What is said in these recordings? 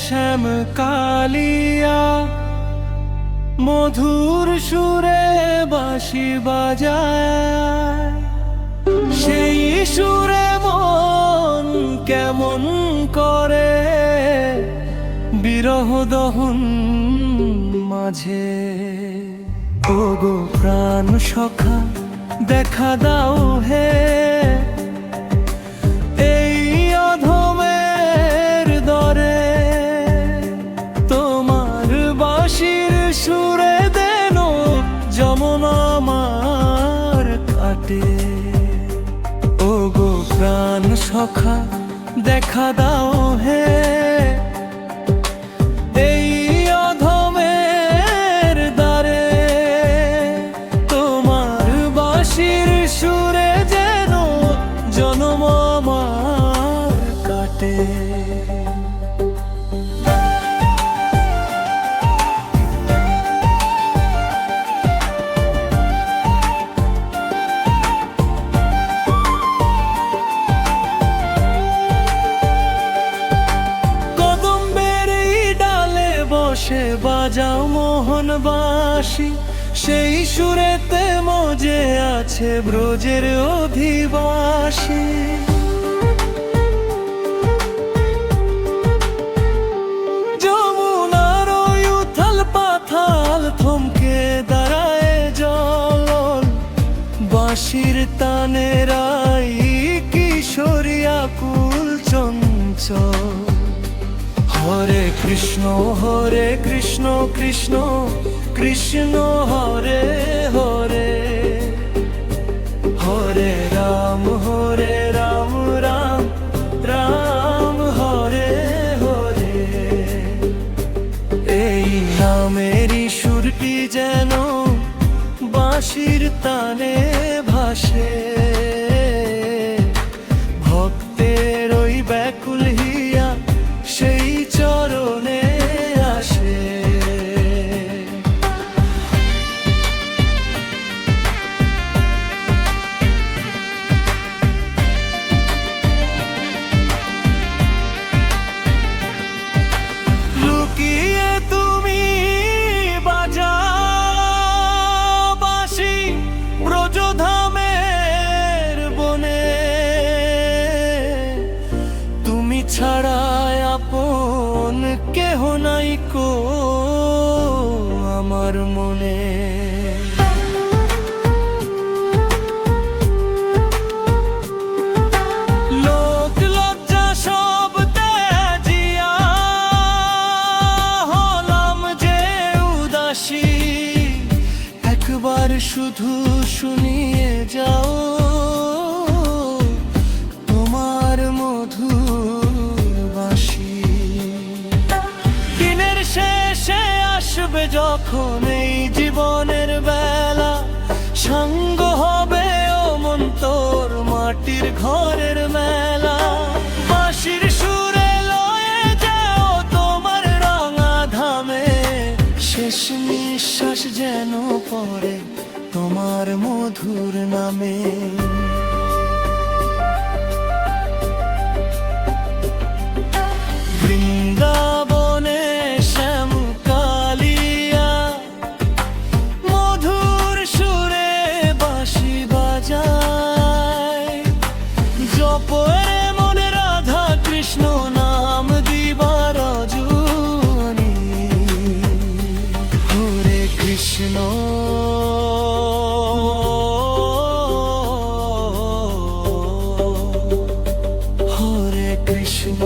শ্যাম কালিয়া মধুর সুরে বাঁশি বাজায়, সেই সুরে মন কেমন করে বিরহ দহন মাঝে। ওগো প্রাণ সখা দেখা দাও হে, এই অধমের দরে তোমার বাঁশির সুরে দেন যমুনা আমার কাটে। ওগো প্রাণ সখা দেখা দাও হে, এই অধমের দ্বারে তোমার বাঁশির সুরে যেন জনম আমার কাটে। সে বাজাও মোহন বাঁশি, সেই সুরেতে মজে আছে ব্রজের অধিবাসী। যমুনার ওই উথাল পাথাল থমকে দাঁড়ায় জল, বাঁশির তানে রাই কিশোরী আকুল চঞ্চল। হরে কৃষ্ণ কৃষ্ণ কৃষ্ণ হরে হরে, হরে রাম রাম রাম হরে হরে। এই নামেরই সুরটি যেন বাঁশির তানে ভাসে, ভক্তের ওই ব্যাকুল হিয়া সেই চরণে আসে। লুকিয়ে তুমি বাজাও বাঁশি ব্রজধামের বনে, তুমি ছাড়া আপন কেহ নাই কো আমার মনে। লোক লজ্জা সব ত্যাজিয়া হলাম যে উদাসী, একবার শুধু শুনিয়ে যাও তোমার মধুর বাঁশি। দিনের শেষে আসবে যখন এই জীবনের বেলা, সাঙ্গ হবে ও মন তোর মাটির ঘরের মেলা। বাঁশির সুরে লয়ে যাও তোমার রঙা ধামে, শেষ নিঃশ্বাস যেন পড়ে তোমার মধুর নামে। বৃন্দাবনে শ্যাম কালিয়া মধুর সুরে বাঁশি বাজায়, জপরে মনে রাধা কৃষ্ণ নাম দিবার রজনী। হরে কৃষ্ণ হরে কৃষ্ণ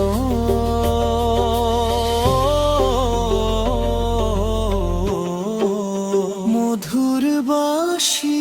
মধুর বাঁশি।